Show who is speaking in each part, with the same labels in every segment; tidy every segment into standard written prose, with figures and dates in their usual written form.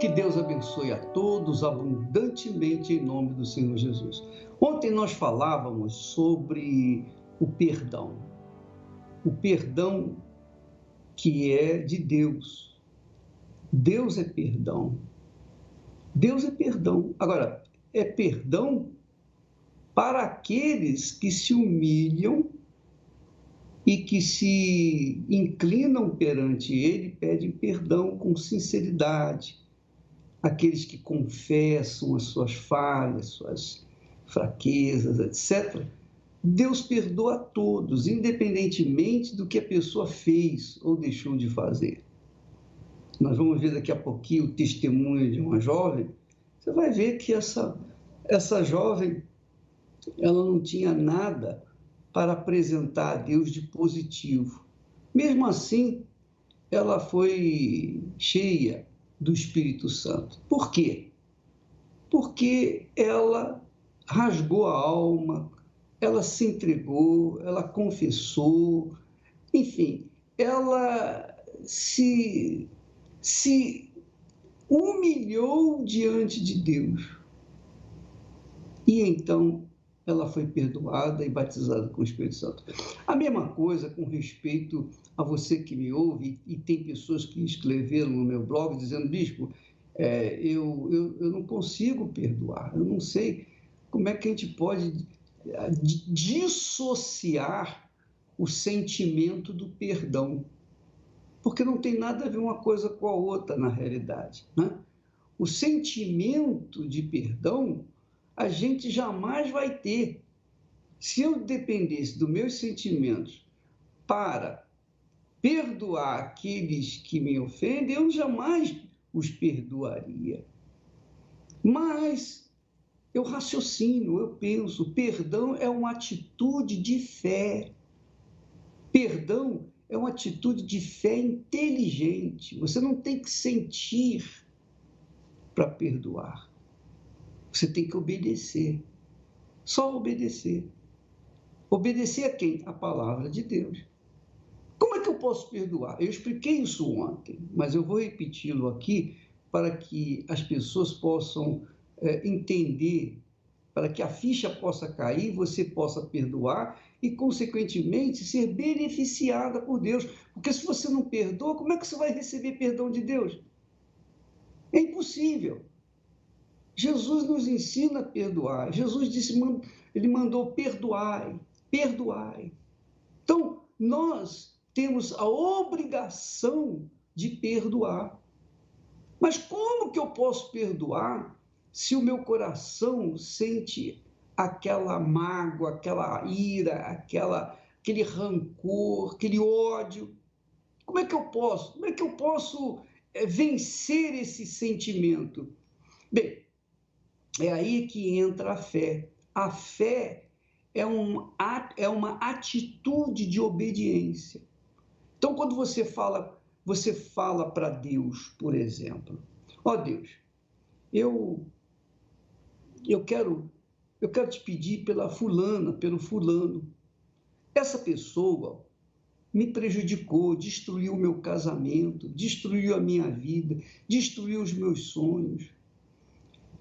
Speaker 1: Que Deus abençoe a todos abundantemente em nome do Senhor Jesus. Ontem nós falávamos sobre o perdão que é de Deus. Deus é perdão. Deus é perdão. Agora, é perdão para aqueles que se humilham e que se inclinam perante Ele, pedem perdão com sinceridade. Aqueles que confessam as suas falhas, suas fraquezas, etc. Deus perdoa a todos, independentemente do que a pessoa fez ou deixou de fazer. Nós vamos ver daqui a pouquinho o testemunho de uma jovem. Você vai ver que essa jovem, ela não tinha nada para apresentar a Deus de positivo. Mesmo assim, ela foi cheia do Espírito Santo. Por quê? Porque ela rasgou a alma, ela se entregou, ela confessou, enfim, ela se humilhou diante de Deus. E então ela foi perdoada e batizada com o Espírito Santo. A mesma coisa com respeito a você que me ouve, e tem pessoas que escreveram no meu blog dizendo, bispo, eu não consigo perdoar, eu não sei como é que a gente pode dissociar o sentimento do perdão, porque não tem nada a ver uma coisa com a outra na realidade, né? O sentimento de perdão a gente jamais vai ter. Se eu dependesse dos meus sentimentos para perdoar aqueles que me ofendem, eu jamais os perdoaria. Mas eu raciocino, eu penso, perdão é uma atitude de fé. Perdão é uma atitude de fé inteligente. Você não tem que sentir para perdoar. Você tem que obedecer. Só obedecer. Obedecer a quem? A palavra de Deus. Como é que eu posso perdoar? Eu expliquei isso ontem, mas eu vou repeti-lo aqui para que as pessoas possam entender, para que a ficha possa cair, você possa perdoar e, consequentemente, ser beneficiada por Deus. Porque se você não perdoa, como é que você vai receber perdão de Deus? É impossível. Jesus nos ensina a perdoar. Jesus disse, ele mandou perdoai, perdoai. Então, nós temos a obrigação de perdoar. Mas como que eu posso perdoar se o meu coração sente aquela mágoa, aquela ira, aquele rancor, aquele ódio? Como é que eu posso? Como é que eu posso vencer esse sentimento? Bem, é aí que entra a fé. A fé é uma atitude de obediência. Então, quando você fala para Deus, por exemplo, ó Deus, eu, eu quero te pedir pela fulana, pelo fulano. Essa pessoa me prejudicou, destruiu o meu casamento, destruiu a minha vida, destruiu os meus sonhos.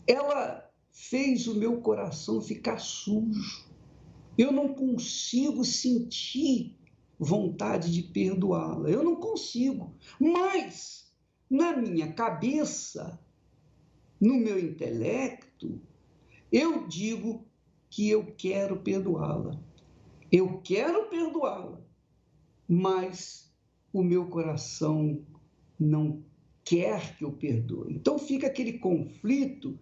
Speaker 1: Ela fez o meu coração ficar sujo. Eu não consigo sentir vontade de perdoá-la. Eu não consigo. Mas, na minha cabeça, no meu intelecto, eu digo que eu quero perdoá-la. Eu quero perdoá-la, mas o meu coração não quer que eu perdoe. Então fica aquele conflito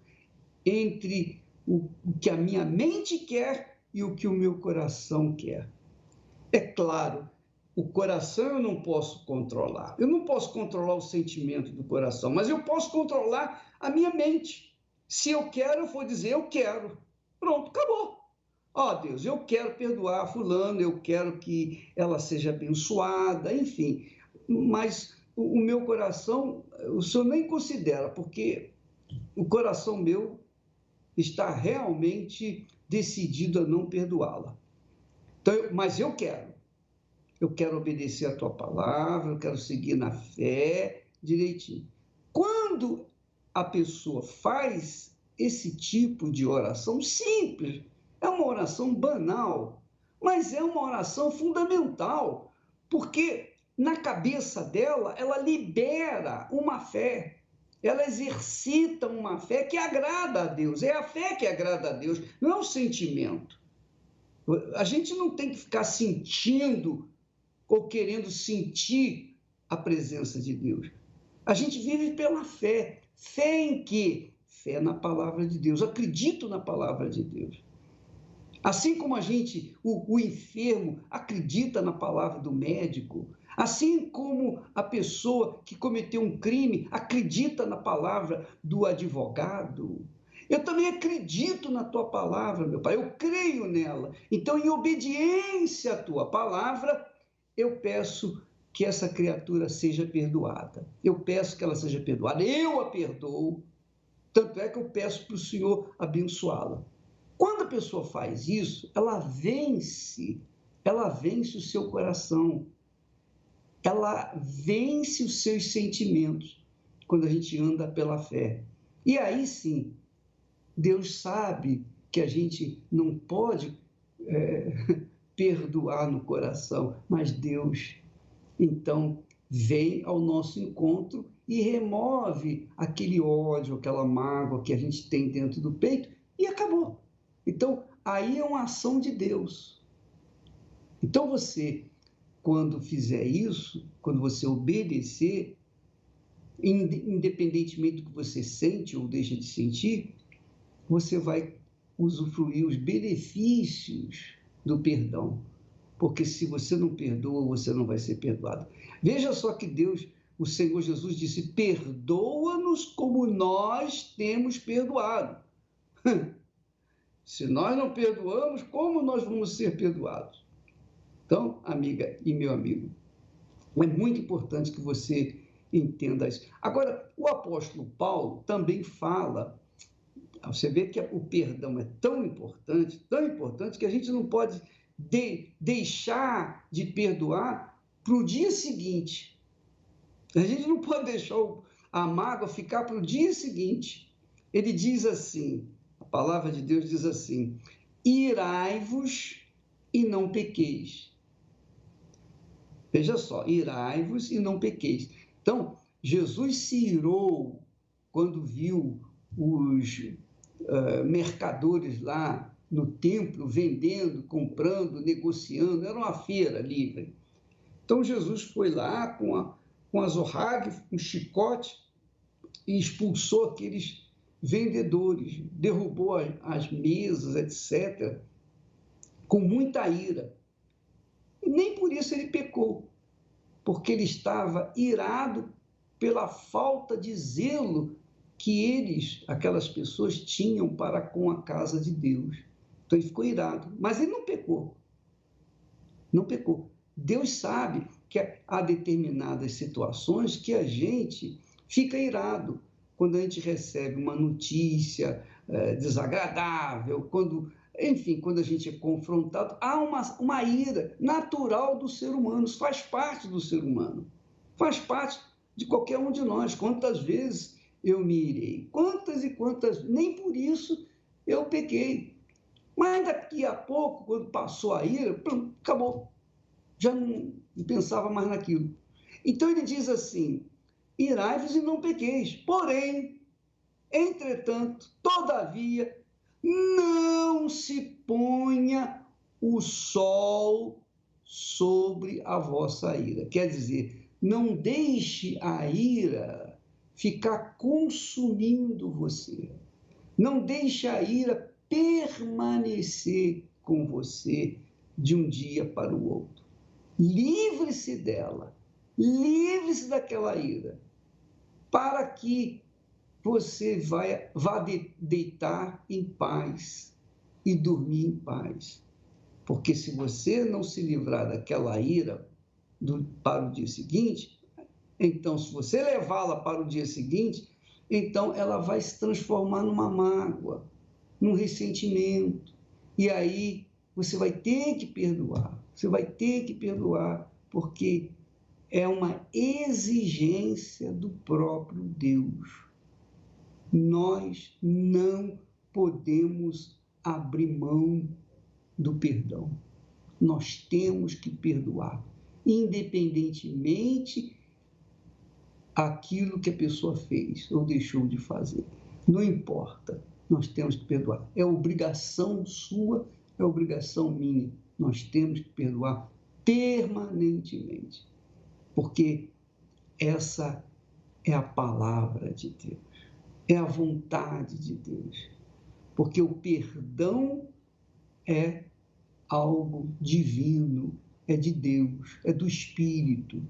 Speaker 1: entre o que a minha mente quer e o que o meu coração quer. É claro, o coração eu não posso controlar. Eu não posso controlar o sentimento do coração, mas eu posso controlar a minha mente. Se eu quero, eu vou dizer eu quero. Pronto, acabou. Ó Deus, eu quero perdoar fulano, eu quero que ela seja abençoada, enfim. Mas o meu coração, o senhor nem considera, porque o coração meu está realmente decidido a não perdoá-la. Então, mas eu quero obedecer a tua palavra, eu quero seguir na fé direitinho. Quando a pessoa faz esse tipo de oração simples, é uma oração banal, mas é uma oração fundamental, porque na cabeça dela, ela libera uma fé, ela exercita uma fé que agrada a Deus, é a fé que agrada a Deus, não é um sentimento. A gente não tem que ficar sentindo ou querendo sentir a presença de Deus. A gente vive pela fé. Fé em quê? Fé na palavra de Deus. Acredito na palavra de Deus. Assim como o enfermo acredita na palavra do médico, assim como a pessoa que cometeu um crime acredita na palavra do advogado, eu também acredito na tua palavra, meu Pai, eu creio nela. Então, em obediência à tua palavra, eu peço que essa criatura seja perdoada. Eu peço que ela seja perdoada. Eu a perdoo. Tanto é que eu peço para o Senhor abençoá-la. Quando a pessoa faz isso, ela vence o seu coração. Ela vence os seus sentimentos quando a gente anda pela fé. E aí sim, Deus sabe que a gente não pode perdoar no coração, mas Deus, então, vem ao nosso encontro e remove aquele ódio, aquela mágoa que a gente tem dentro do peito e acabou. Então, aí é uma ação de Deus. Então, você, quando fizer isso, quando você obedecer, independentemente do que você sente ou deixa de sentir, você vai usufruir os benefícios do perdão. Porque se você não perdoa, você não vai ser perdoado. Veja só que Deus, o Senhor Jesus disse, perdoa-nos como nós temos perdoado. Se nós não perdoamos, como nós vamos ser perdoados? Então, amiga e meu amigo, é muito importante que você entenda isso. Agora, o apóstolo Paulo também fala, você vê que o perdão é tão importante que a gente não pode deixar de perdoar para o dia seguinte. A gente não pode deixar a mágoa ficar para o dia seguinte. Ele diz assim, a palavra de Deus diz assim, irai-vos e não pequeis. Veja só, irai-vos e não pequeis. Então, Jesus se irou quando viu os mercadores lá no templo, vendendo, comprando, negociando, era uma feira livre. Então, Jesus foi lá com a zorrague, um chicote, e expulsou aqueles vendedores, derrubou as mesas, etc., com muita ira. E nem por isso ele pecou, porque ele estava irado pela falta de zelo que aquelas pessoas tinham para com a casa de Deus. Então ele ficou irado, mas ele não pecou. Não pecou. Deus sabe que há determinadas situações que a gente fica irado quando a gente recebe uma notícia desagradável, quando a gente é confrontado, há uma ira natural do ser humano, isso faz parte do ser humano, faz parte de qualquer um de nós. Quantas vezes eu me irei? Quantas e quantas, nem por isso eu pequei. Mas daqui a pouco, quando passou a ira, pronto, acabou. Já não pensava mais naquilo. Então ele diz assim, irai-vos e não pequeis, porém, entretanto, todavia, não se ponha o sol sobre a vossa ira. Quer dizer, não deixe a ira ficar consumindo você. Não deixe a ira permanecer com você de um dia para o outro. Livre-se dela, livre-se daquela ira, para que você vá deitar em paz e dormir em paz. Porque se você não se livrar daquela ira para o dia seguinte, então, se você levá-la para o dia seguinte, então ela vai se transformar numa mágoa, num ressentimento. E aí você vai ter que perdoar. Você vai ter que perdoar, porque é uma exigência do próprio Deus. Nós não podemos abrir mão do perdão. Nós temos que perdoar, independentemente aquilo que a pessoa fez ou deixou de fazer. Não importa, nós temos que perdoar. É obrigação sua, é obrigação minha. Nós temos que perdoar permanentemente, porque essa é a palavra de Deus, é a vontade de Deus, porque o perdão é algo divino, é de Deus, é do Espírito.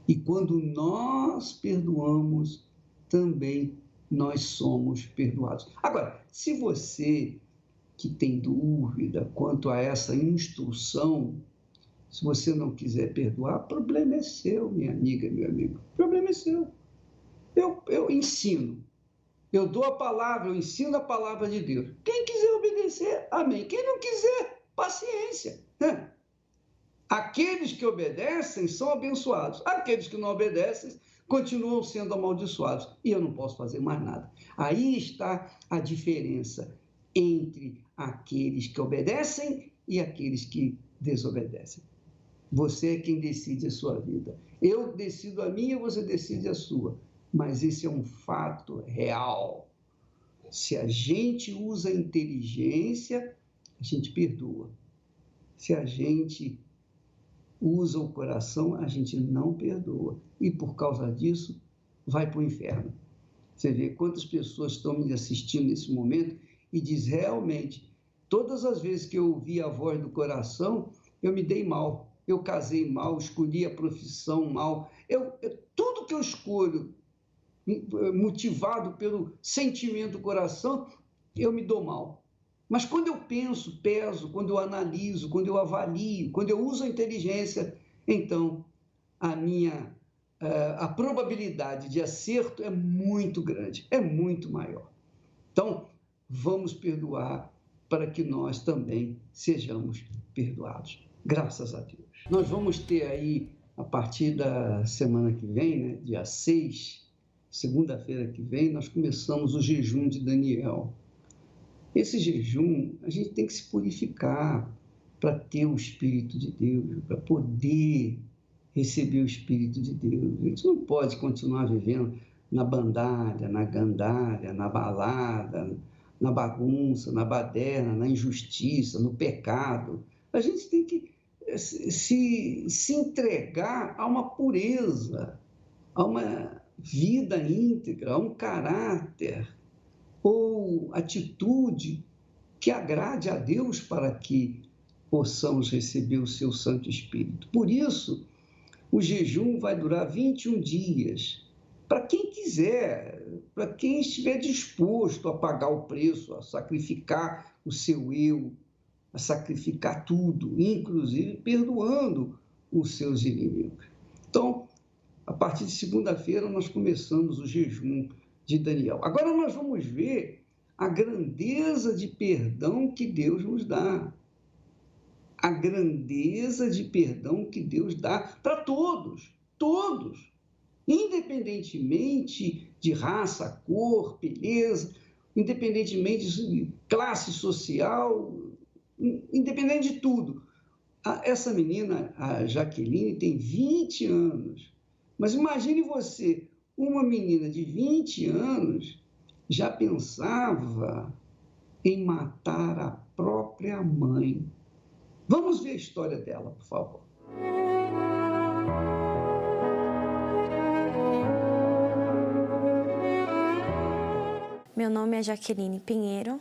Speaker 1: E quando nós perdoamos, também nós somos perdoados. Agora, se você que tem dúvida quanto a essa instrução, se você não quiser perdoar, o problema é seu, minha amiga, meu amigo. O problema é seu. Eu ensino, eu dou a palavra, eu ensino a palavra de Deus. Quem quiser obedecer, amém. Quem não quiser, paciência. Né? Aqueles que obedecem são abençoados. Aqueles que não obedecem continuam sendo amaldiçoados. E eu não posso fazer mais nada. Aí está a diferença entre aqueles que obedecem e aqueles que desobedecem. Você é quem decide a sua vida. Eu decido a minha, você decide a sua. Mas esse é um fato real. Se a gente usa a inteligência, a gente perdoa. Se a gente usa o coração, a gente não perdoa. E por causa disso, vai para o inferno. Você vê quantas pessoas estão me assistindo nesse momento e diz realmente, todas as vezes que eu ouvi a voz do coração, eu me dei mal. Eu casei mal, escolhi a profissão mal. Tudo que eu escolho, motivado pelo sentimento do coração, eu me dou mal. Mas quando eu penso, peso, quando eu analiso, quando eu avalio, quando eu uso a inteligência, então a probabilidade de acerto é muito grande, é muito maior. Então, vamos perdoar para que nós também sejamos perdoados. Graças a Deus. Nós vamos ter aí, a partir da semana que vem, né, dia 6, segunda-feira que vem, nós começamos o jejum de Daniel. Esse jejum, a gente tem que se purificar para ter o Espírito de Deus, para poder receber o Espírito de Deus. A gente não pode continuar vivendo na bandalha, na gandalha, na balada, na bagunça, na baderna, na injustiça, no pecado. A gente tem que se entregar a uma pureza, a uma vida íntegra, a um caráter ou atitude que agrade a Deus para que possamos receber o seu Santo Espírito. Por isso, o jejum vai durar 21 dias. Para quem quiser, para quem estiver disposto a pagar o preço, a sacrificar o seu eu, a sacrificar tudo, inclusive perdoando os seus inimigos. Então, a partir de segunda-feira, nós começamos o jejum de Daniel. Agora nós vamos ver a grandeza de perdão que Deus nos dá. A grandeza de perdão que Deus dá para todos, todos, independentemente de raça, cor, beleza, independentemente de classe social, independente de tudo. Essa menina, a Jaqueline, tem 20 anos. Mas imagine você, uma menina de 20 anos já pensava em matar a própria mãe. Vamos ver a história dela, por favor.
Speaker 2: Meu nome é Jaqueline Pinheiro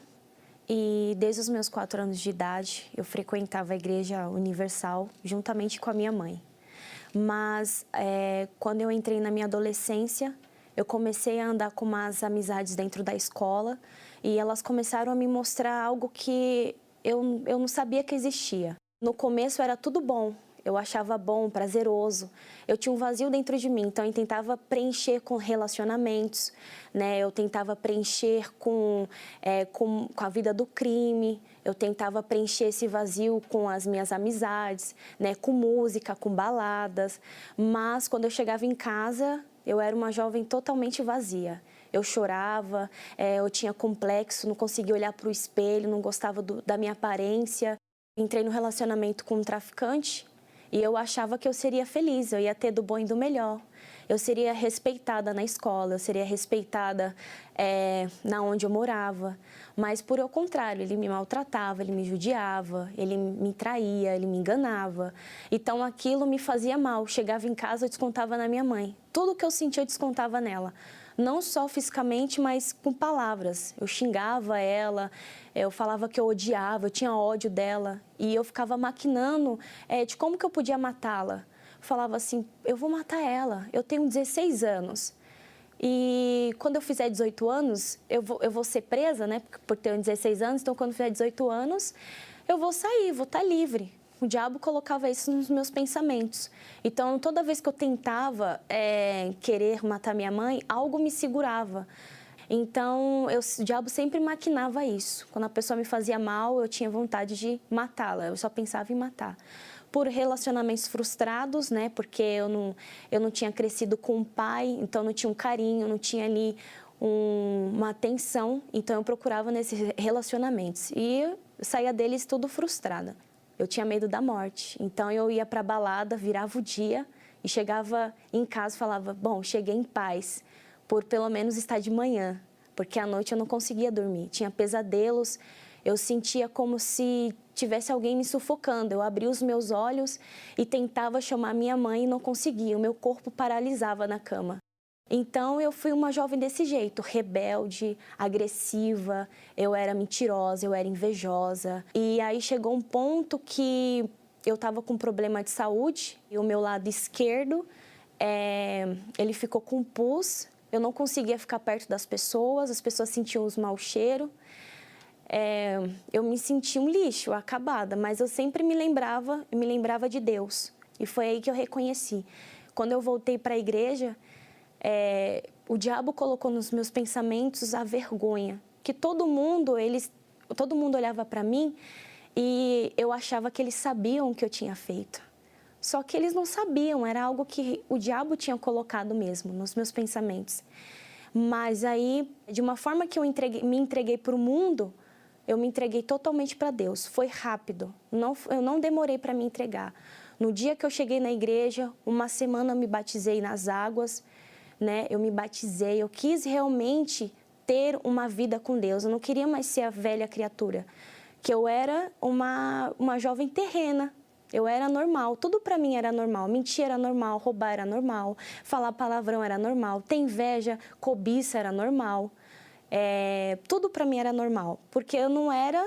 Speaker 2: e desde os meus 4 anos de idade eu frequentava a Igreja Universal juntamente com a minha mãe. Mas quando eu entrei na minha adolescência, eu comecei a andar com umas amizades dentro da escola e elas começaram a me mostrar algo que eu não sabia que existia. No começo era tudo bom, eu achava bom, prazeroso. Eu tinha um vazio dentro de mim, então eu tentava preencher com relacionamentos, né? Eu tentava preencher com a vida do crime, eu tentava preencher esse vazio com as minhas amizades, né? Com música, com baladas. Mas quando eu chegava em casa, eu era uma jovem totalmente vazia. Eu chorava, eu tinha complexo, não conseguia olhar para o espelho, não gostava da minha aparência. Entrei no relacionamento com um traficante e eu achava que eu seria feliz, eu ia ter do bom e do melhor. Eu seria respeitada na escola, eu seria respeitada na onde eu morava. Mas, por ao contrário, ele me maltratava, ele me judiava, ele me traía, ele me enganava. Então, aquilo me fazia mal. Chegava em casa, eu descontava na minha mãe. Tudo que eu sentia, eu descontava nela. Não só fisicamente, mas com palavras. Eu xingava ela, eu falava que eu odiava, eu tinha ódio dela. E eu ficava maquinando de como que eu podia matá-la. Falava assim, eu vou matar ela, eu tenho 16 anos. E quando eu fizer 18 anos, eu vou ser presa, né? Por ter 16 anos, então quando eu fizer 18 anos, eu vou sair, vou estar livre. O diabo colocava isso nos meus pensamentos. Então, toda vez que eu tentava querer matar minha mãe, algo me segurava. Então, o diabo sempre maquinava isso. Quando a pessoa me fazia mal, eu tinha vontade de matá-la. Eu só pensava em matar. Por relacionamentos frustrados, né? Porque eu não tinha crescido com um pai, então não tinha um carinho, não tinha ali uma atenção. Então, eu procurava nesses relacionamentos. E eu saía deles tudo frustrada. Eu tinha medo da morte, então eu ia para a balada, virava o dia e chegava em casa e falava, bom, cheguei em paz, por pelo menos estar de manhã, porque à noite eu não conseguia dormir, tinha pesadelos, eu sentia como se tivesse alguém me sufocando, eu abria os meus olhos e tentava chamar minha mãe e não conseguia, o meu corpo paralisava na cama. Então, eu fui uma jovem desse jeito, rebelde, agressiva, eu era mentirosa, eu era invejosa. E aí chegou um ponto que eu estava com um problema de saúde e o meu lado esquerdo, ele ficou com pus, eu não conseguia ficar perto das pessoas, as pessoas sentiam os mau cheiro. Eu me sentia um lixo, acabada, mas eu sempre me lembrava de Deus. E foi aí que eu reconheci. Quando eu voltei para a igreja, o diabo colocou nos meus pensamentos a vergonha, que todo mundo olhava para mim e eu achava que eles sabiam o que eu tinha feito. Só que eles não sabiam, era algo que o diabo tinha colocado mesmo nos meus pensamentos. Mas aí, de uma forma que eu me entreguei para o mundo, eu me entreguei totalmente para Deus. Foi rápido, eu não demorei para me entregar. No dia que eu cheguei na igreja, uma semana eu me batizei nas águas, né? Eu me batizei, eu quis realmente ter uma vida com Deus, eu não queria mais ser a velha criatura, que eu era uma jovem terrena, eu era normal, tudo para mim era normal, mentir era normal, roubar era normal, falar palavrão era normal, ter inveja, cobiça era normal, tudo para mim era normal, porque eu não era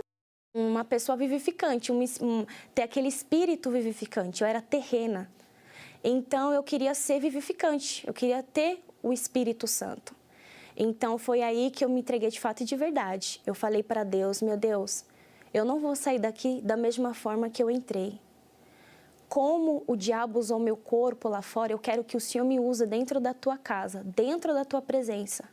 Speaker 2: uma pessoa vivificante, ter aquele espírito vivificante, eu era terrena. Então, eu queria ser vivificante, eu queria ter o Espírito Santo. Então, foi aí que eu me entreguei de fato e de verdade. Eu falei para Deus, meu Deus, eu não vou sair daqui da mesma forma que eu entrei. Como o diabo usou meu corpo lá fora, eu quero que o Senhor me use dentro da tua casa, dentro da tua presença.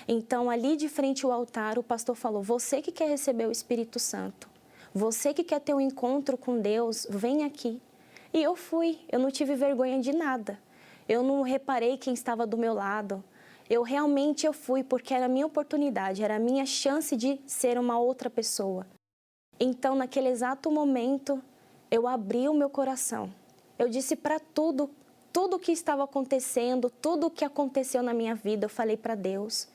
Speaker 2: Então, ali de frente ao altar, o pastor falou, você que quer receber o Espírito Santo, você que quer ter um encontro com Deus, vem aqui. E eu fui, eu não tive vergonha de nada. Eu não reparei quem estava do meu lado. Eu fui porque era a minha oportunidade, era a minha chance de ser uma outra pessoa. Então, naquele exato momento, eu abri o meu coração. Eu disse para tudo o que estava acontecendo, tudo o que aconteceu na minha vida, eu falei para Deus.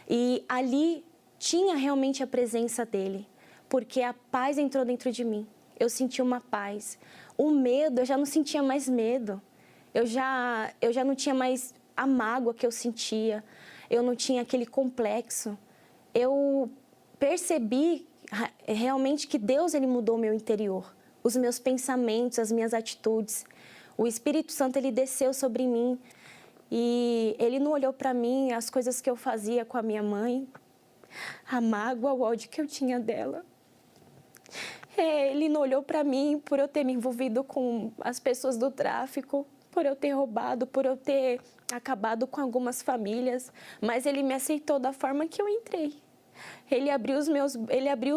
Speaker 2: E ali tinha realmente a presença dele, porque a paz entrou dentro de mim. Eu senti uma paz. O medo, eu já não sentia mais medo. Eu já não tinha mais a mágoa que eu sentia. Eu não tinha aquele complexo. Eu percebi realmente que Deus, ele mudou o meu interior. Os meus pensamentos, as minhas atitudes. O Espírito Santo, ele desceu sobre mim. E ele não olhou para mim, as coisas que eu fazia com a minha mãe. A mágoa, o ódio que eu tinha dela. Ele não olhou para mim por eu ter me envolvido com as pessoas do tráfico, por eu ter roubado, por eu ter acabado com algumas famílias, mas ele me aceitou da forma que eu entrei. Ele abriu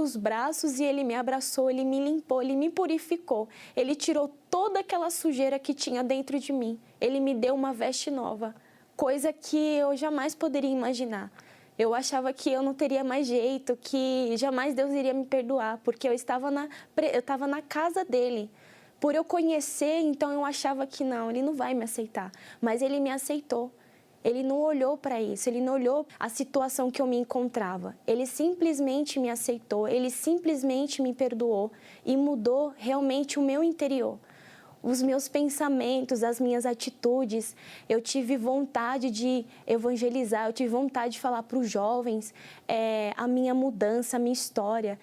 Speaker 2: os braços e ele me abraçou, ele me limpou, ele me purificou. Ele tirou toda aquela sujeira que tinha dentro de mim. Ele me deu uma veste nova, coisa que eu jamais poderia imaginar. Eu achava que eu não teria mais jeito, que jamais Deus iria me perdoar, porque eu estava na casa dele. Por eu conhecer, então eu achava que não, ele não vai me aceitar. Mas ele me aceitou. Ele não olhou para isso, ele não olhou a situação que eu me encontrava. Ele simplesmente me aceitou, ele simplesmente me perdoou e mudou realmente o meu interior. Os meus pensamentos, as minhas atitudes, eu tive vontade de evangelizar, eu tive vontade de falar para os jovens a minha mudança, a minha história.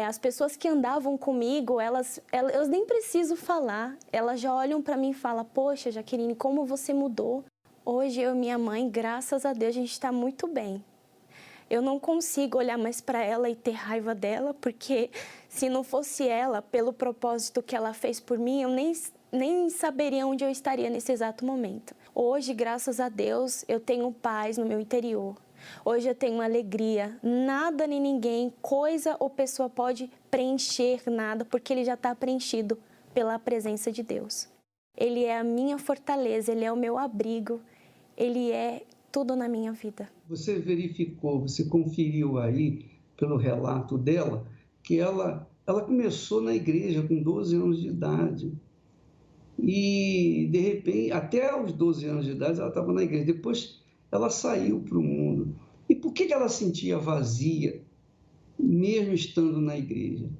Speaker 2: As pessoas que andavam comigo, eu nem preciso falar, elas já olham para mim e falam: poxa, Jaqueline, como você mudou. Hoje eu e minha mãe, graças a Deus, a gente está muito bem. Eu não consigo olhar mais para ela e ter raiva dela, porque se não fosse ela, pelo propósito que ela fez por mim, eu nem saberia onde eu estaria nesse exato momento. Hoje, graças a Deus, eu tenho paz no meu interior. Hoje eu tenho alegria. Nada nem ninguém, coisa ou pessoa pode preencher nada, porque ele já está preenchido pela presença de Deus. Ele é a minha fortaleza, ele é o meu abrigo, ele é tudo na minha vida.
Speaker 1: Você verificou, você conferiu aí, pelo relato dela, que ela começou na igreja com 12 anos de idade. E, de repente, até os 12 anos de idade, ela estava na igreja. Depois, ela saiu para o mundo. E por que ela sentia vazia, mesmo estando na igreja?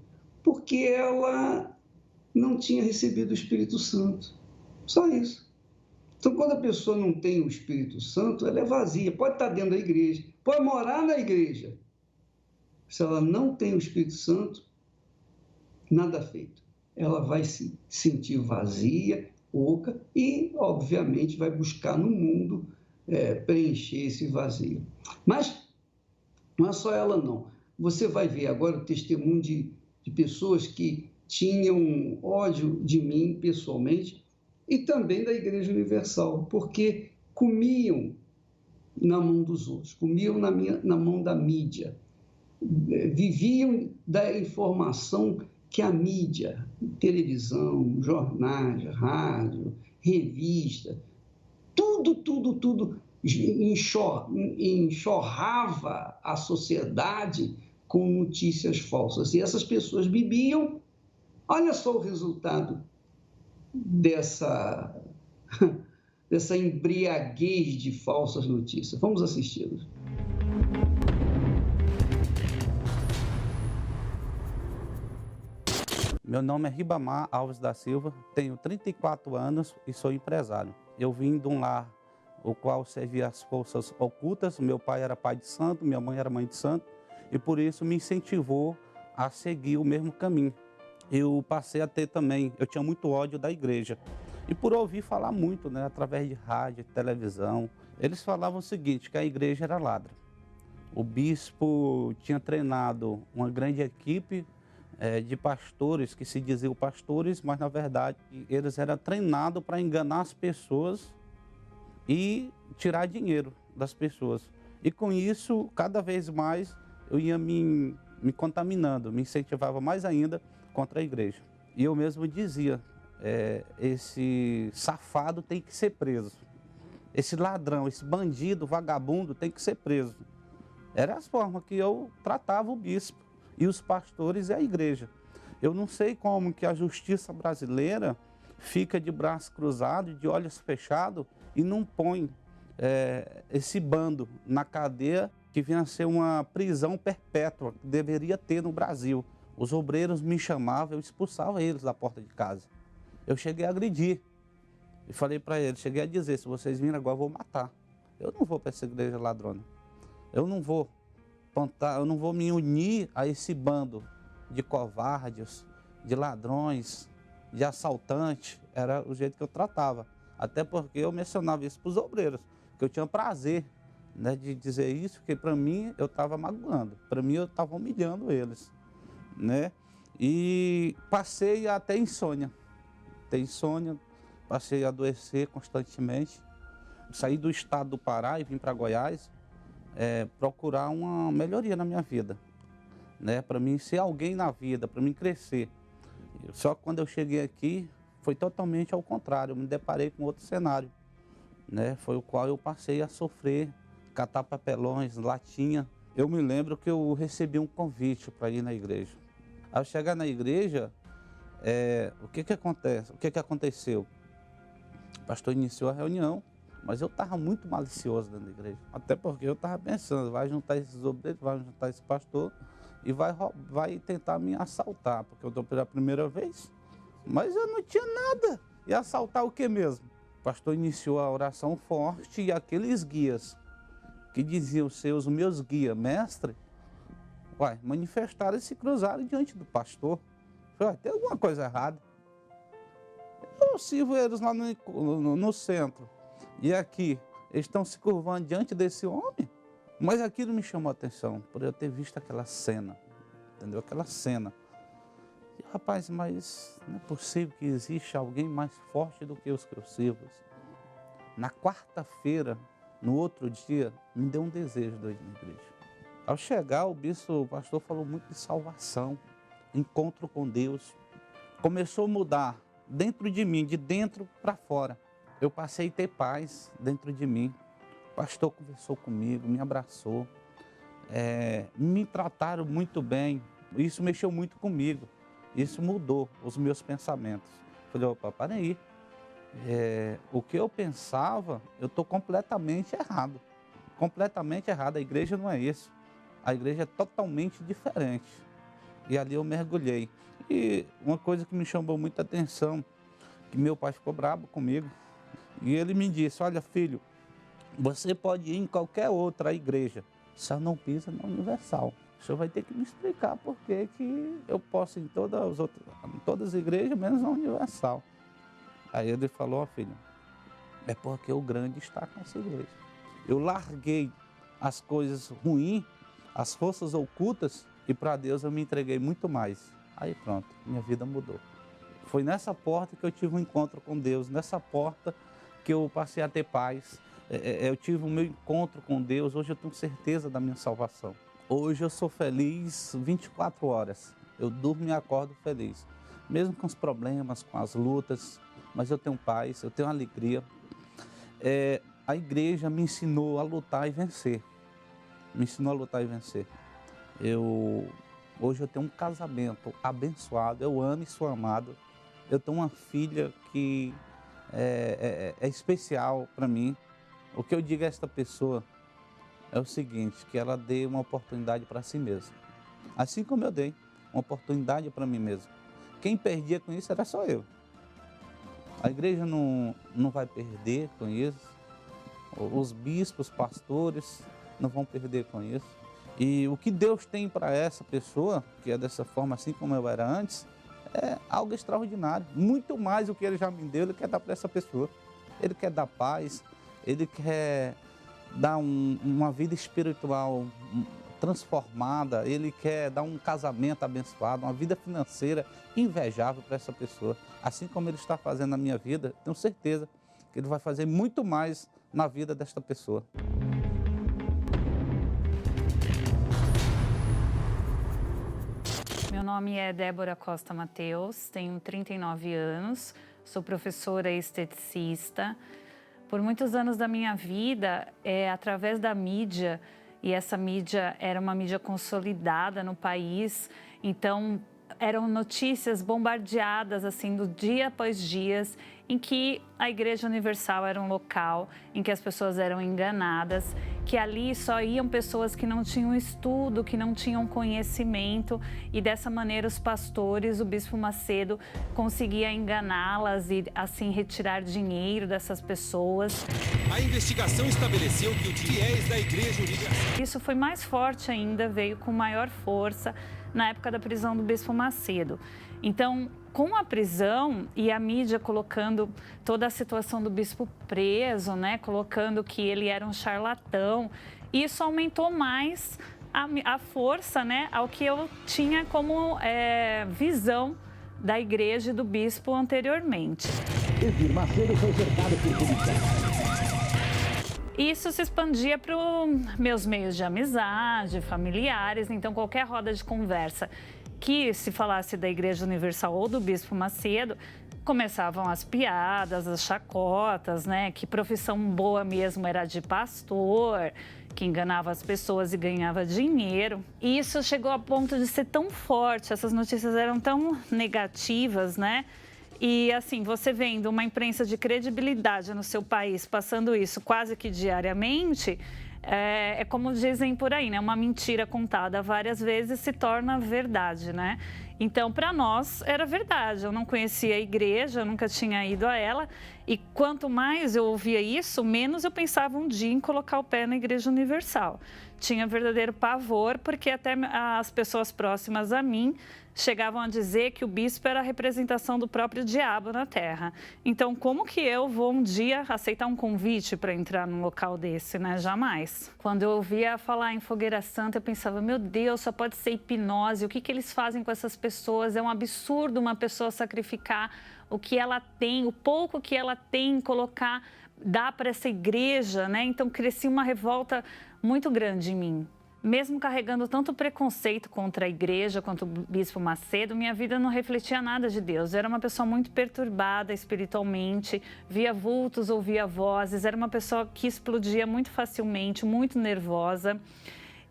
Speaker 1: Porque ela não tinha recebido o Espírito Santo. Só isso. Então, quando a pessoa não tem o Espírito Santo, ela é vazia. Pode estar dentro da igreja, pode morar na igreja. Se ela não tem o Espírito Santo, nada feito. Ela vai se sentir vazia, oca e, obviamente, vai buscar no mundo preencher esse vazio. Mas não é só ela, não. Você vai ver agora o testemunho de pessoas que tinham ódio de mim pessoalmente e também da Igreja Universal, porque comiam na mão dos outros, comiam na mão da mídia, viviam da informação que a mídia, televisão, jornais, rádio, revista, tudo enxurrava a sociedade com notícias falsas. E essas pessoas bebiam. Olha só o resultado dessa embriaguez de falsas notícias. Vamos assisti-los.
Speaker 3: Meu nome é Ribamar Alves da Silva, tenho 34 anos e sou empresário. Eu vim de um lar o qual servia as forças ocultas. Meu pai era pai de santo, minha mãe era mãe de santo, e por isso me incentivou a seguir o mesmo caminho. Eu passei a ter também, eu tinha muito ódio da igreja. E por ouvir falar muito, através de rádio, televisão, eles falavam o seguinte, que a igreja era ladra. O bispo tinha treinado uma grande equipe de pastores, que se diziam pastores, mas na verdade eles eram treinados para enganar as pessoas e tirar dinheiro das pessoas. E com isso, cada vez mais, eu ia me contaminando, me incentivava mais ainda contra a igreja. E eu mesmo dizia, esse safado tem que ser preso. Esse ladrão, esse bandido, vagabundo tem que ser preso. Era as formas que eu tratava o bispo e os pastores e a igreja. Eu não sei como que a justiça brasileira fica de braços cruzados, de olhos fechados e não põe esse bando na cadeia, que vinha a ser uma prisão perpétua que deveria ter no Brasil. Os obreiros me chamavam, eu expulsava eles da porta de casa. Eu cheguei a agredir e falei para eles, cheguei a dizer, se vocês virem agora eu vou matar. Eu não vou para essa igreja ladrona. Eu não vou me unir a esse bando de covardes, de ladrões, de assaltantes. Era o jeito que eu tratava. Até porque eu mencionava isso para os obreiros, que eu tinha prazer de dizer isso, porque para mim eu estava magoando, para mim eu estava humilhando eles. E passei até insônia. Ter insônia, passei a adoecer constantemente. Saí do estado do Pará e vim para Goiás, procurar uma melhoria na minha vida, para mim ser alguém na vida, para mim crescer. Só que quando eu cheguei aqui, foi totalmente ao contrário, eu me deparei com outro cenário. né? Foi o qual eu passei a sofrer, catar papelões, latinha. Eu me lembro que eu recebi um convite para ir na igreja. Ao chegar na igreja, o que acontece? O que aconteceu? O pastor iniciou a reunião, mas eu estava muito malicioso dentro da igreja. Até porque eu estava pensando, vai juntar esses obreiros, vai juntar esse pastor e vai tentar me assaltar, porque eu estou pela primeira vez. Mas eu não tinha nada. E assaltar o que mesmo? O pastor iniciou a oração forte e aqueles guias que diziam ser os meus guias, mestre, manifestaram e se cruzaram diante do pastor. Falei, tem alguma coisa errada. Eu sirvo eles lá no centro. E aqui, eles estão se curvando diante desse homem. Mas aquilo me chamou a atenção, por eu ter visto aquela cena. Entendeu? Aquela cena. E, rapaz, mas não é possível que exista alguém mais forte do que os que eu sirvo. Na quarta-feira, no outro dia, me deu um desejo de ir na igreja. Ao chegar, o pastor falou muito de salvação, encontro com Deus. Começou a mudar dentro de mim, de dentro para fora. Eu passei a ter paz dentro de mim. O pastor conversou comigo, me abraçou, me trataram muito bem. Isso mexeu muito comigo. Isso mudou os meus pensamentos. Falei, opa, para aí. O que eu pensava, eu estou completamente errado. Completamente errado. A igreja não é isso. A igreja é totalmente diferente. E ali eu mergulhei. E uma coisa que me chamou muita atenção, que meu pai ficou bravo comigo. E ele me disse, olha filho, você pode ir em qualquer outra igreja, só não pisa na Universal. O senhor vai ter que me explicar por que eu posso ir em todas as igrejas, menos na Universal. Aí ele falou, ó filho, é porque o grande está com essa igreja. Eu larguei as coisas ruins, as forças ocultas, e para Deus eu me entreguei muito mais. Aí pronto, minha vida mudou. Foi nessa porta que eu tive um encontro com Deus, nessa porta que eu passei a ter paz. Eu tive o meu encontro com Deus, hoje eu tenho certeza da minha salvação. Hoje eu sou feliz 24 horas, eu durmo e acordo feliz. Mesmo com os problemas, com as lutas, mas eu tenho paz, eu tenho alegria. A igreja me ensinou a lutar e vencer. Me ensinou a lutar e vencer. Hoje eu tenho um casamento abençoado, eu amo e sou amado. Eu tenho uma filha que é especial para mim. O que eu digo a esta pessoa é o seguinte, que ela dê uma oportunidade para si mesma. Assim como eu dei uma oportunidade para mim mesmo. Quem perdia com isso era só eu. A igreja não vai perder com isso. Os bispos, pastores não vão perder com isso. E o que Deus tem para essa pessoa, que é dessa forma assim como eu era antes, é algo extraordinário. Muito mais do que Ele já me deu, Ele quer dar para essa pessoa. Ele quer dar paz, Ele quer dar uma vida espiritual transformada, Ele quer dar um casamento abençoado, uma vida financeira invejável para essa pessoa. Assim como Ele está fazendo na minha vida, tenho certeza que Ele vai fazer muito mais na vida desta pessoa.
Speaker 4: Meu nome é Débora Costa Mateus, tenho 39 anos, sou professora e esteticista. Por muitos anos da minha vida, através da mídia, e essa mídia era uma mídia consolidada no país, então eram notícias bombardeadas assim do dia após dias em que a Igreja Universal era um local em que as pessoas eram enganadas, que ali só iam pessoas que não tinham estudo, que não tinham conhecimento, e dessa maneira os pastores, o Bispo Macedo conseguia enganá-las e assim retirar dinheiro dessas pessoas.
Speaker 5: A investigação estabeleceu que os fiéis da Igreja Universal...
Speaker 4: Isso foi mais forte ainda, veio com maior força na época da prisão do Bispo Macedo. Então, com a prisão e a mídia colocando toda a situação do bispo preso, né, colocando que ele era um charlatão, isso aumentou mais a força, né, ao que eu tinha como visão da igreja e do bispo anteriormente.
Speaker 6: Macedo foi cercado por policiais.
Speaker 4: Isso se expandia para os meus meios de amizade, familiares, então qualquer roda de conversa que se falasse da Igreja Universal ou do Bispo Macedo, começavam as piadas, as chacotas, né? Que profissão boa mesmo era de pastor, que enganava as pessoas e ganhava dinheiro. E isso chegou a ponto de ser tão forte, essas notícias eram tão negativas, né? E assim, você vendo uma imprensa de credibilidade no seu país passando isso quase que diariamente, é como dizem por aí, né? Uma mentira contada várias vezes se torna verdade, né? Então, para nós, era verdade. Eu não conhecia a igreja, eu nunca tinha ido a ela. E quanto mais eu ouvia isso, menos eu pensava um dia em colocar o pé na Igreja Universal. Tinha verdadeiro pavor, porque até as pessoas próximas a mim chegavam a dizer que o bispo era a representação do próprio diabo na Terra. Então, como que eu vou um dia aceitar um convite para entrar num local desse, né? Jamais. Quando eu ouvia falar em fogueira santa, eu pensava, meu Deus, só pode ser hipnose. O que eles fazem com essas pessoas? É um absurdo uma pessoa sacrificar o que ela tem, o pouco que ela tem, colocar, dar para essa igreja, né? Então, crescia uma revolta muito grande em mim. Mesmo carregando tanto preconceito contra a igreja quanto o bispo Macedo, minha vida não refletia nada de Deus. Eu era uma pessoa muito perturbada espiritualmente, via vultos, ouvia vozes, era uma pessoa que explodia muito facilmente, muito nervosa.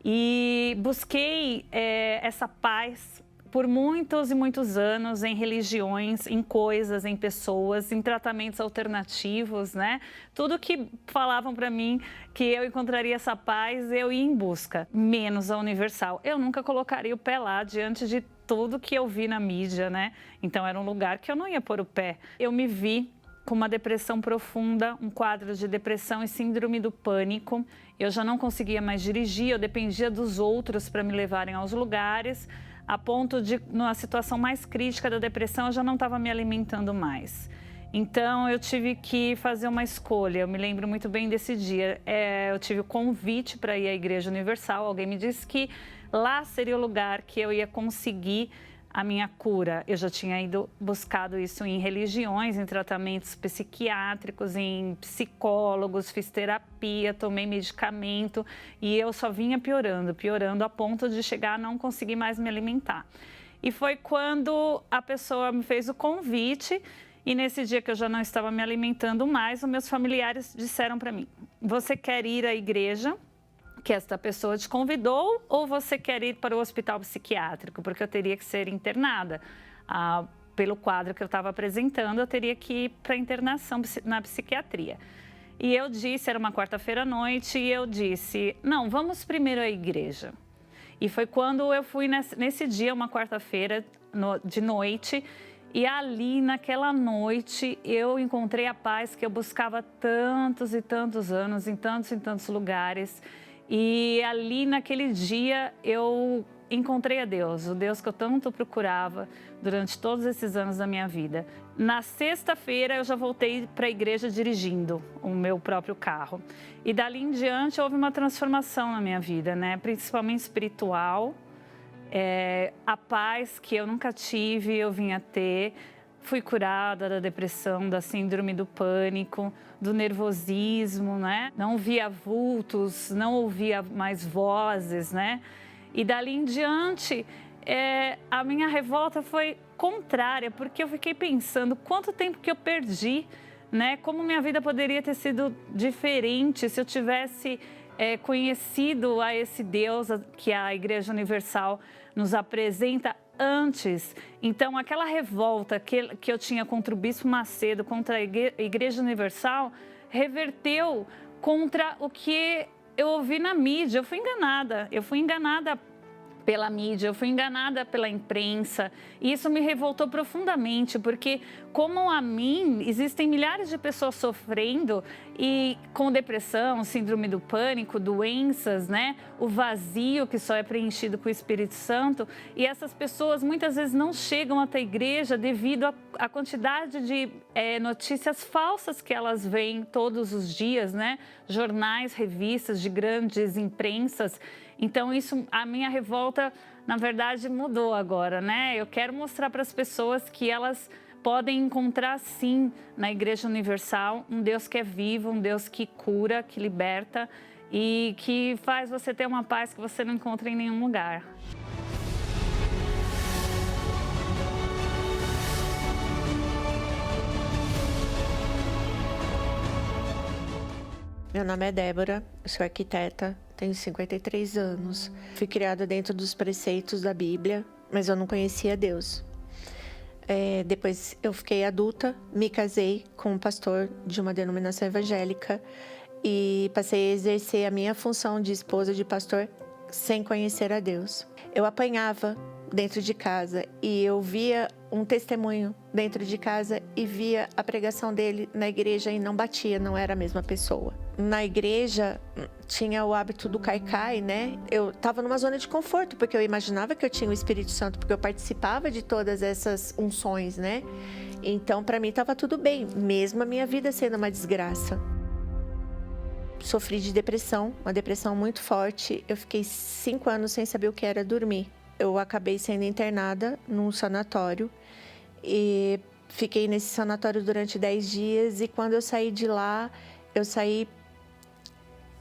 Speaker 4: E busquei essa paz por muitos e muitos anos em religiões, em coisas, em pessoas, em tratamentos alternativos, né? Tudo que falavam para mim que eu encontraria essa paz, eu ia em busca, menos a Universal. Eu nunca colocaria o pé lá diante de tudo que eu vi na mídia, né? Então era um lugar que eu não ia pôr o pé. Eu me vi com uma depressão profunda, um quadro de depressão e síndrome do pânico. Eu já não conseguia mais dirigir, eu dependia dos outros para me levarem aos lugares, a ponto de, numa situação mais crítica da depressão, eu já não estava me alimentando mais. Então, eu tive que fazer uma escolha. Eu me lembro muito bem desse dia. Eu tive o convite para ir à Igreja Universal. Alguém me disse que lá seria o lugar que eu ia conseguir a minha cura. Eu já tinha buscado isso em religiões, em tratamentos psiquiátricos, em psicólogos, fiz terapia, tomei medicamento e eu só vinha piorando a ponto de chegar a não conseguir mais me alimentar. E foi quando a pessoa me fez o convite e nesse dia que eu já não estava me alimentando mais, os meus familiares disseram para mim, você quer ir à igreja que esta pessoa te convidou ou você quer ir para o hospital psiquiátrico? Porque eu teria que ser internada. Pelo quadro que eu estava apresentando, eu teria que ir para internação na psiquiatria. E eu disse, era uma quarta-feira à noite, e eu disse, não, vamos primeiro à igreja. E foi quando eu fui nesse dia, uma quarta-feira de noite, e ali, naquela noite, eu encontrei a paz que eu buscava tantos e tantos anos, em tantos lugares. E ali, naquele dia, eu encontrei a Deus, o Deus que eu tanto procurava durante todos esses anos da minha vida. Na sexta-feira, eu já voltei para a igreja dirigindo o meu próprio carro. E dali em diante, houve uma transformação na minha vida, né? Principalmente espiritual. A paz que eu nunca tive, eu vim a ter. Fui curada da depressão, da síndrome do pânico, do nervosismo, né? Não via vultos, não ouvia mais vozes, né? E dali em diante, a minha revolta foi contrária, porque eu fiquei pensando quanto tempo que eu perdi, né? Como minha vida poderia ter sido diferente se eu tivesse conhecido a esse Deus que a Igreja Universal nos apresenta antes. Então, aquela revolta que eu tinha contra o Bispo Macedo, contra a Igreja Universal, reverteu contra o que eu ouvi na mídia. Eu fui enganada pela mídia, eu fui enganada pela imprensa e isso me revoltou profundamente, porque como a mim, existem milhares de pessoas sofrendo e com depressão, síndrome do pânico, doenças, né? O vazio que só é preenchido com o Espírito Santo e essas pessoas muitas vezes não chegam até a igreja devido à quantidade de notícias falsas que elas veem todos os dias, né? Jornais, revistas de grandes imprensas. Então, a minha revolta, na verdade, mudou agora, né? Eu quero mostrar para as pessoas que elas podem encontrar, sim, na Igreja Universal, um Deus que é vivo, um Deus que cura, que liberta e que faz você ter uma paz que você não encontra em nenhum lugar.
Speaker 7: Meu nome é Débora, sou arquiteta, tenho 53 anos. Fui criada dentro dos preceitos da Bíblia, mas eu não conhecia Deus. Depois eu fiquei adulta, me casei com um pastor de uma denominação evangélica e passei a exercer a minha função de esposa de pastor sem conhecer a Deus. Eu apanhava dentro de casa e eu via um testemunho dentro de casa e via a pregação dele na igreja e não batia, não era a mesma pessoa. Na igreja tinha o hábito do caicai, né? Eu estava numa zona de conforto, porque eu imaginava que eu tinha o Espírito Santo, porque eu participava de todas essas unções, né? Então, para mim, estava tudo bem, mesmo a minha vida sendo uma desgraça. Sofri de depressão, uma depressão muito forte. Eu fiquei 5 anos sem saber o que era dormir. Eu acabei sendo internada num sanatório e fiquei nesse sanatório durante 10 dias. E quando eu saí de lá, eu saí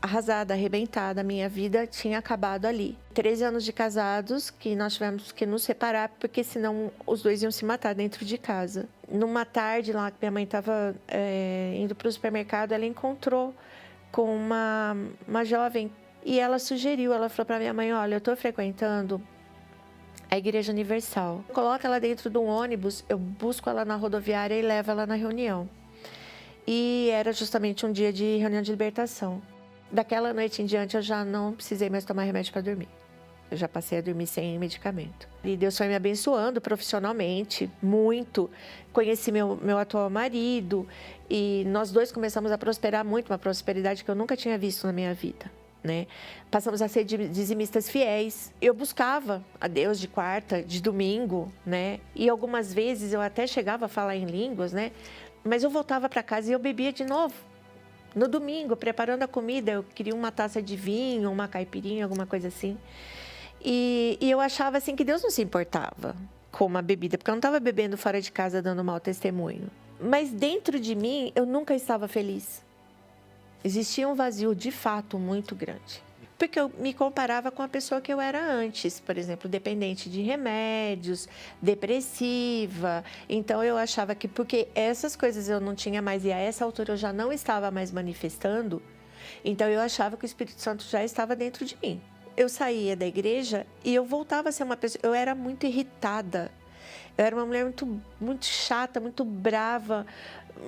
Speaker 7: arrasada, arrebentada. A minha vida tinha acabado ali. 13 anos de casados que nós tivemos que nos separar, porque senão os dois iam se matar dentro de casa. Numa tarde lá que minha mãe estava indo para o supermercado, ela encontrou com uma jovem e ela sugeriu, ela falou para minha mãe: olha, eu estou frequentando a Igreja Universal. Coloca ela dentro de um ônibus, eu busco ela na rodoviária e levo ela na reunião. E era justamente um dia de reunião de libertação. Daquela noite em diante eu já não precisei mais tomar remédio para dormir. Eu já passei a dormir sem medicamento. E Deus foi me abençoando profissionalmente, muito. Conheci meu atual marido e nós dois começamos a prosperar muito, uma prosperidade que eu nunca tinha visto na minha vida, né? Passamos a ser dizimistas fiéis. Eu buscava a Deus de quarta, de domingo, né? E algumas vezes eu até chegava a falar em línguas, né? Mas eu voltava para casa e eu bebia de novo. No domingo, preparando a comida, eu queria uma taça de vinho, uma caipirinha, alguma coisa assim. E eu achava assim que Deus não se importava com uma bebida, porque eu não estava bebendo fora de casa dando mau testemunho. Mas dentro de mim, eu nunca estava feliz. Existia um vazio de fato muito grande. Porque eu me comparava com a pessoa que eu era antes, por exemplo, dependente de remédios, depressiva. Então eu achava que porque essas coisas eu não tinha mais e a essa altura eu já não estava mais manifestando, então eu achava que o Espírito Santo já estava dentro de mim. Eu saía da igreja e eu voltava a ser uma pessoa, eu era muito irritada. Eu era uma mulher muito chata, muito brava,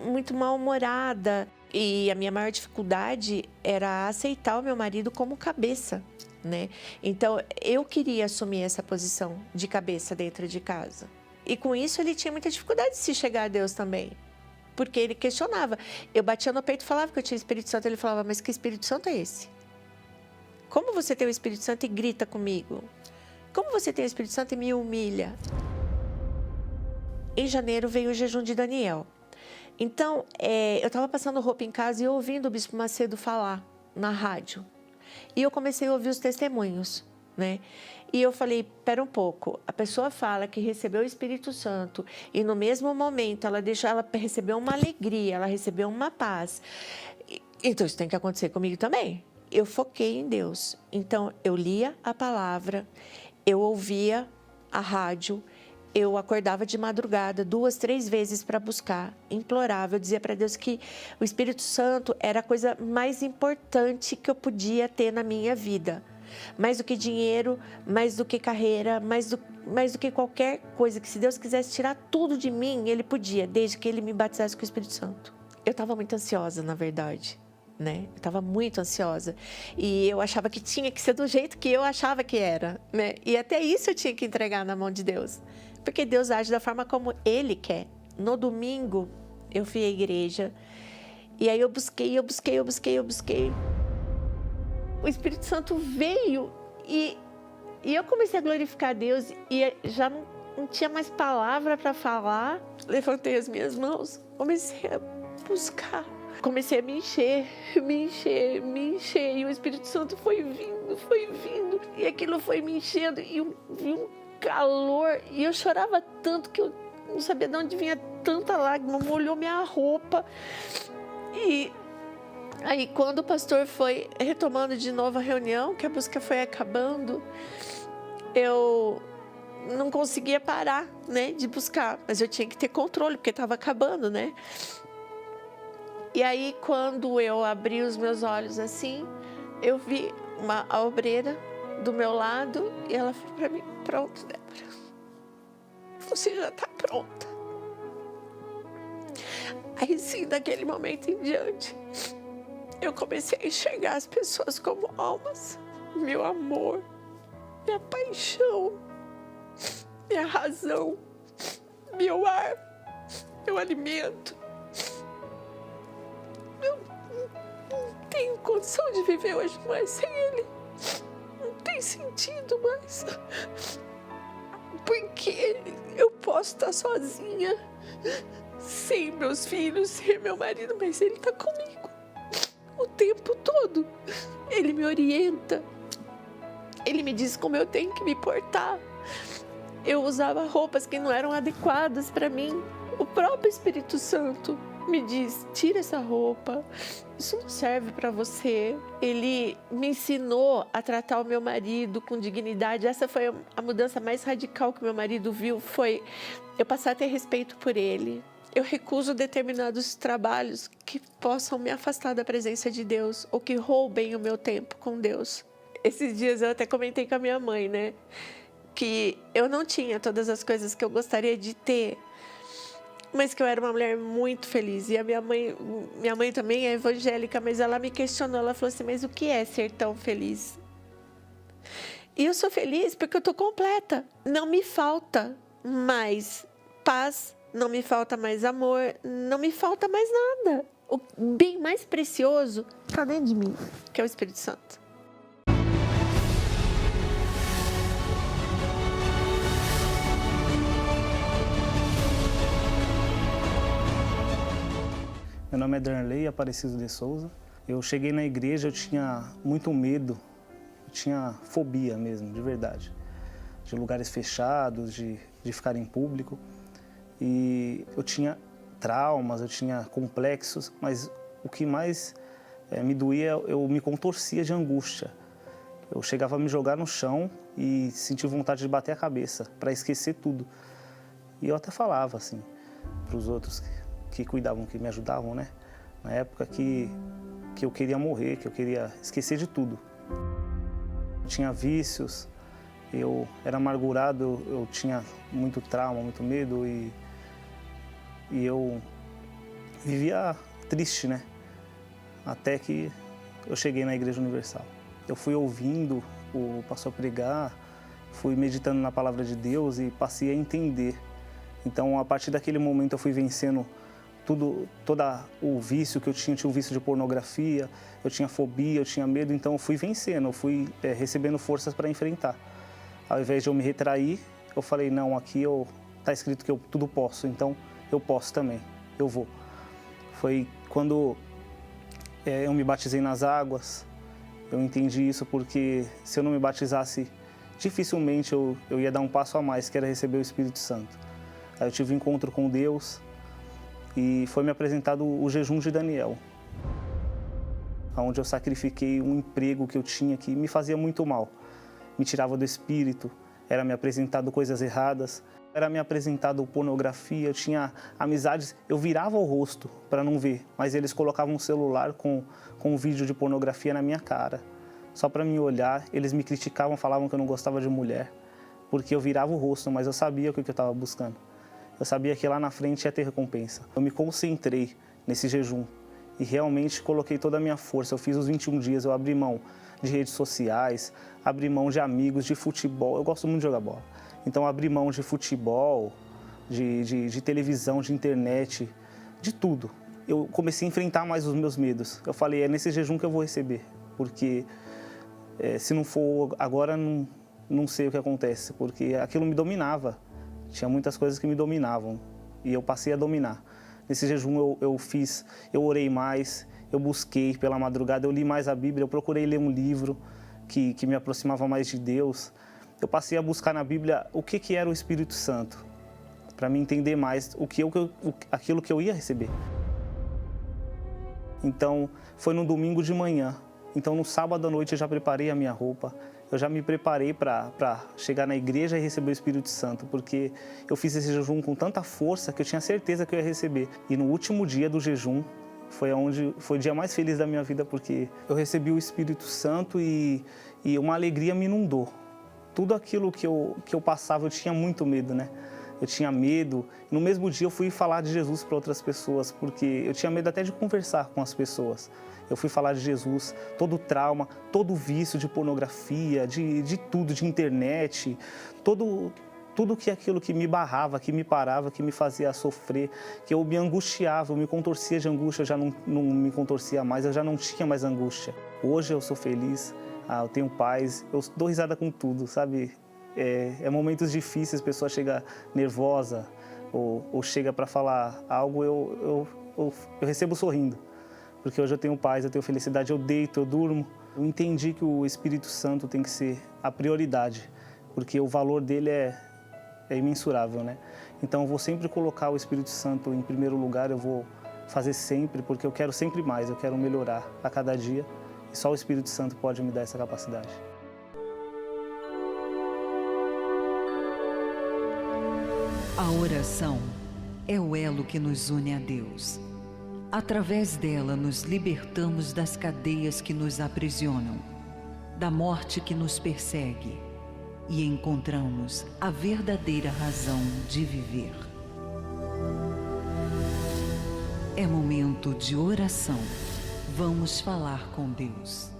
Speaker 7: muito mal-humorada. E a minha maior dificuldade era aceitar o meu marido como cabeça, né? Então, eu queria assumir essa posição de cabeça dentro de casa. E com isso, ele tinha muita dificuldade de se chegar a Deus também. Porque ele questionava. Eu batia no peito e falava que eu tinha Espírito Santo. Ele falava, mas que Espírito Santo é esse? Como você tem o Espírito Santo e grita comigo? Como você tem o Espírito Santo e me humilha? Em janeiro veio o jejum de Daniel. Então, eu estava passando roupa em casa e ouvindo o Bispo Macedo falar na rádio. E eu comecei a ouvir os testemunhos, né? E eu falei, pera um pouco, a pessoa fala que recebeu o Espírito Santo e no mesmo momento ela recebeu uma alegria, ela recebeu uma paz. Então, isso tem que acontecer comigo também. Eu foquei em Deus. Então, eu lia a palavra, eu ouvia a rádio, eu acordava de madrugada 2, 3 vezes para buscar, implorava, eu dizia para Deus que o Espírito Santo era a coisa mais importante que eu podia ter na minha vida. Mais do que dinheiro, mais do que carreira, mais do que qualquer coisa, que se Deus quisesse tirar tudo de mim, Ele podia, desde que Ele me batizasse com o Espírito Santo. Eu estava muito ansiosa, na verdade, né? Eu estava muito ansiosa e eu achava que tinha que ser do jeito que eu achava que era, né? E até isso eu tinha que entregar na mão de Deus. Porque Deus age da forma como Ele quer. No domingo, eu fui à igreja. E aí eu busquei. O Espírito Santo veio e eu comecei a glorificar a Deus. E já não tinha mais palavra para falar. Levantei as minhas mãos, comecei a buscar. Comecei a me encher. E o Espírito Santo foi vindo. E aquilo foi me enchendo. E um calor, e eu chorava tanto que eu não sabia de onde vinha tanta lágrima, molhou minha roupa. E aí, quando o pastor foi retomando de novo a reunião, que a busca foi acabando, eu não conseguia parar, né, de buscar, mas eu tinha que ter controle, porque estava acabando, né? E aí, quando eu abri os meus olhos assim, eu vi a obreira do meu lado e ela falou para mim: pronto, Débora, você já está pronta. Aí sim, daquele momento em diante, eu comecei a enxergar as pessoas como almas, meu amor, minha paixão, minha razão, meu ar, meu alimento. Eu não tenho condição de viver hoje mais sem ele. Não tem sentido mais. Porque eu posso estar sozinha, sem meus filhos, sem meu marido, mas ele está comigo o tempo todo. Ele me orienta. Ele me diz como eu tenho que me portar. Eu usava roupas que não eram adequadas para mim. O próprio Espírito Santo me diz: tira essa roupa, isso não serve para você. Ele me ensinou a tratar o meu marido com dignidade. Essa foi a mudança mais radical que meu marido viu, foi eu passar a ter respeito por ele. Eu recuso determinados trabalhos que possam me afastar da presença de Deus ou que roubem o meu tempo com Deus. Esses dias eu até comentei com a minha mãe, né? Que eu não tinha todas as coisas que eu gostaria de ter, mas que eu era uma mulher muito feliz. E a minha mãe também é evangélica, mas ela me questionou, ela falou assim: mas o que é ser tão feliz? E eu sou feliz porque eu estou completa. Não me falta mais paz, não me falta mais amor, não me falta mais nada. O bem mais precioso está dentro de mim, que é o Espírito Santo.
Speaker 8: Meu nome é Darley Aparecido de Souza. Eu cheguei na igreja, eu tinha muito medo, eu tinha fobia mesmo, de verdade. De lugares fechados, de ficar em público. E eu tinha traumas, eu tinha complexos, mas o que mais me doía, eu me contorcia de angústia. Eu chegava a me jogar no chão e sentia vontade de bater a cabeça, para esquecer tudo. E eu até falava assim, para os outros que cuidavam, que me ajudavam, né? Na época que eu queria morrer, que eu queria esquecer de tudo. Eu tinha vícios, eu era amargurado, eu tinha muito trauma, muito medo e eu vivia triste, né? Até que eu cheguei na Igreja Universal. Eu fui ouvindo o pastor pregar, fui meditando na palavra de Deus e passei a entender. Então, a partir daquele momento, eu fui vencendo todo o vício que eu tinha o vício de pornografia, eu tinha fobia, eu tinha medo, então eu fui vencendo, eu fui recebendo forças para enfrentar. Ao invés de eu me retrair, eu falei: não, aqui está escrito que eu tudo posso, então eu posso também, eu vou. Foi quando eu me batizei nas águas, eu entendi isso porque se eu não me batizasse, dificilmente eu ia dar um passo a mais, que era receber o Espírito Santo. Aí eu tive um encontro com Deus e foi me apresentado o jejum de Daniel, onde eu sacrifiquei um emprego que eu tinha que me fazia muito mal, me tirava do espírito, era me apresentado coisas erradas, era me apresentado pornografia, eu tinha amizades, eu virava o rosto para não ver, mas eles colocavam um celular com um vídeo de pornografia na minha cara, só para me olhar. Eles me criticavam, falavam que eu não gostava de mulher, porque eu virava o rosto, mas eu sabia o que eu estava buscando. Eu sabia que lá na frente ia ter recompensa. Eu me concentrei nesse jejum e realmente coloquei toda a minha força. Eu fiz os 21 dias, eu abri mão de redes sociais, abri mão de amigos, de futebol. Eu gosto muito de jogar bola. Então, abri mão de futebol, de televisão, de internet, de tudo. Eu comecei a enfrentar mais os meus medos. Eu falei: é nesse jejum que eu vou receber, porque se não for agora, não sei o que acontece, porque aquilo me dominava. Tinha muitas coisas que me dominavam e eu passei a dominar. Nesse jejum eu orei mais, eu busquei pela madrugada, eu li mais a Bíblia, eu procurei ler um livro que me aproximava mais de Deus. Eu passei a buscar na Bíblia o que era o Espírito Santo, para me entender mais aquilo que eu ia receber. Então, foi no domingo de manhã. Então, no sábado à noite eu já preparei a minha roupa, eu já me preparei para chegar na igreja e receber o Espírito Santo, porque eu fiz esse jejum com tanta força que eu tinha certeza que eu ia receber. E no último dia do jejum, foi o dia mais feliz da minha vida, porque eu recebi o Espírito Santo e uma alegria me inundou. Tudo aquilo que eu passava, eu tinha muito medo, né? Eu tinha medo. No mesmo dia eu fui falar de Jesus para outras pessoas, porque eu tinha medo até de conversar com as pessoas. Eu fui falar de Jesus, todo o trauma, todo o vício de pornografia, de tudo, de internet, tudo que aquilo que me barrava, que me parava, que me fazia sofrer, que eu me angustiava, eu me contorcia de angústia, eu já não me contorcia mais, eu já não tinha mais angústia. Hoje eu sou feliz, eu tenho paz, eu dou risada com tudo, sabe? É momentos difíceis, a pessoa chega nervosa ou chega para falar algo, eu recebo sorrindo. Porque hoje eu tenho paz, eu tenho felicidade, eu deito, eu durmo. Eu entendi que o Espírito Santo tem que ser a prioridade, porque o valor dele é imensurável, né? Então eu vou sempre colocar o Espírito Santo em primeiro lugar, eu vou fazer sempre, porque eu quero sempre mais, eu quero melhorar a cada dia. E só o Espírito Santo pode me dar essa capacidade.
Speaker 9: A oração é o elo que nos une a Deus. Através dela, nos libertamos das cadeias que nos aprisionam, da morte que nos persegue e encontramos a verdadeira razão de viver. É momento de oração. Vamos falar com Deus.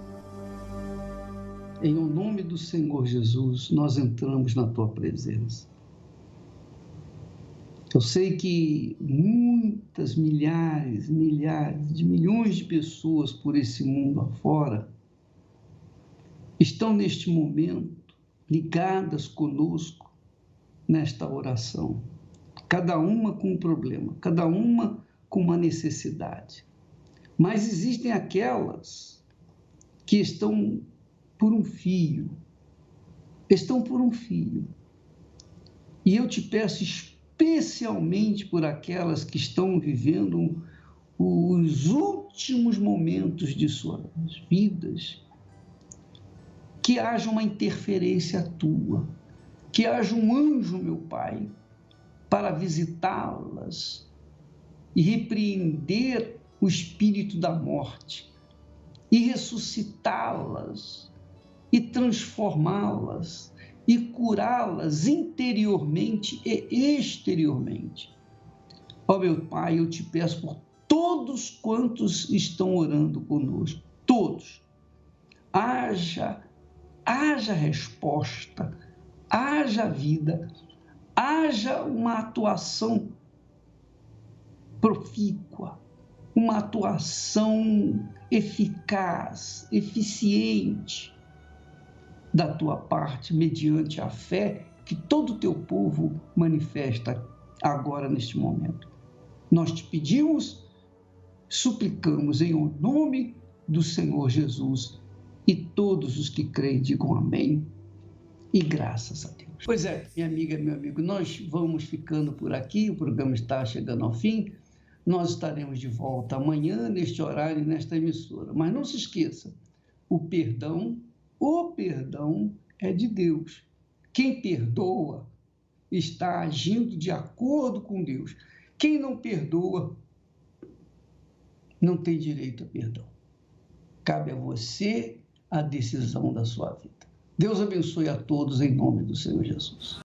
Speaker 1: Em nome do Senhor Jesus, nós entramos na Tua presença. Eu sei que muitas, milhares de milhões de pessoas por esse mundo afora estão neste momento ligadas conosco nesta oração. Cada uma com um problema, cada uma com uma necessidade. Mas existem aquelas que estão por um fio. E eu te peço especialmente por aquelas que estão vivendo os últimos momentos de suas vidas, que haja uma interferência tua, que haja um anjo, meu Pai, para visitá-las e repreender o espírito da morte e ressuscitá-las e transformá-las e curá-las interiormente e exteriormente. Ó meu Pai, eu te peço por todos quantos estão orando conosco, todos. Haja resposta, haja vida, haja uma atuação profícua, uma atuação eficaz, eficiente da tua parte, mediante a fé que todo o teu povo manifesta agora, neste momento. Nós te pedimos, suplicamos em nome do Senhor Jesus, e todos os que creem digam amém e graças a Deus. Pois é, minha amiga, meu amigo, nós vamos ficando por aqui, o programa está chegando ao fim, nós estaremos de volta amanhã, neste horário, nesta emissora. Mas não se esqueça, o perdão é de Deus. Quem perdoa está agindo de acordo com Deus. Quem não perdoa não tem direito a perdão. Cabe a você a decisão da sua vida. Deus abençoe a todos em nome do Senhor Jesus.